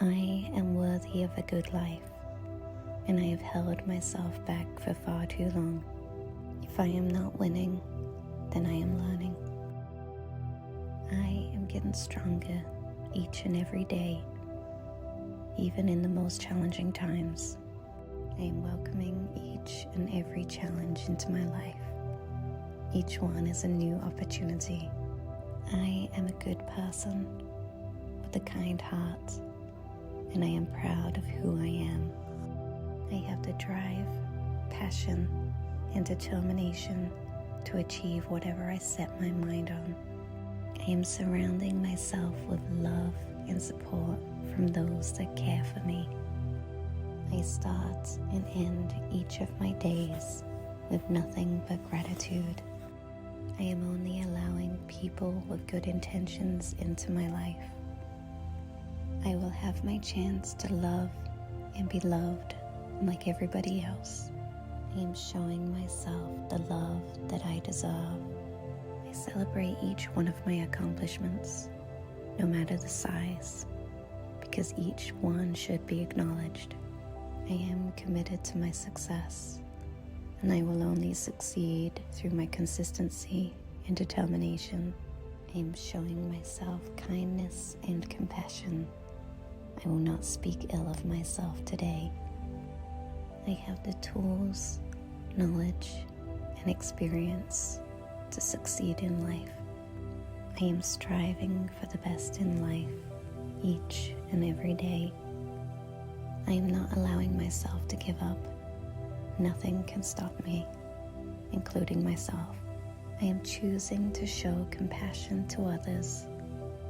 I am worthy of a good life, and I have held myself back for far too long. If I am not winning, then I am learning. I am getting stronger each and every day, even in the most challenging times. I am welcoming each and every challenge into my life. Each one is a new opportunity. I am a good person with a kind heart, and I am proud of who I am. I have the drive, passion, and determination to achieve whatever I set my mind on. I am surrounding myself with love and support from those that care for me. I start and end each of my days with nothing but gratitude. I am only allowing people with good intentions into my life. I will have my chance to love and be loved like everybody else. I am showing myself the love that I deserve. I celebrate each one of my accomplishments, no matter the size, because each one should be acknowledged. I am committed to my success, and I will only succeed through my consistency and determination. I am showing myself kindness and compassion. I will not speak ill of myself today. I have the tools, knowledge, and experience to succeed in life. I am striving for the best in life each and every day. I am not allowing myself to give up. Nothing can stop me, including myself. I am choosing to show compassion to others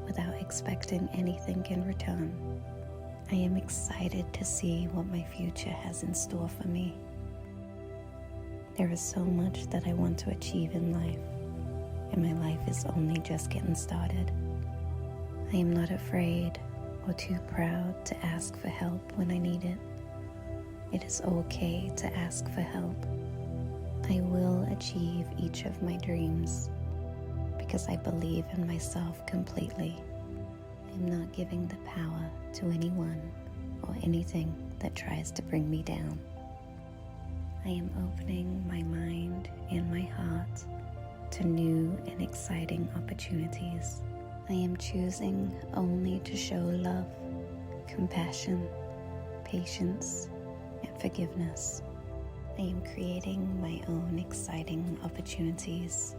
without expecting anything in return. I am excited to see what my future has in store for me. There is so much that I want to achieve in life, and my life is only just getting started. I am not afraid or too proud to ask for help when I need it. It is okay to ask for help. I will achieve each of my dreams because I believe in myself completely. I'm not giving the power to anyone or anything that tries to bring me down. I am opening my mind and my heart to new and exciting opportunities. I am choosing only to show love, compassion, patience, and forgiveness. I am creating my own exciting opportunities.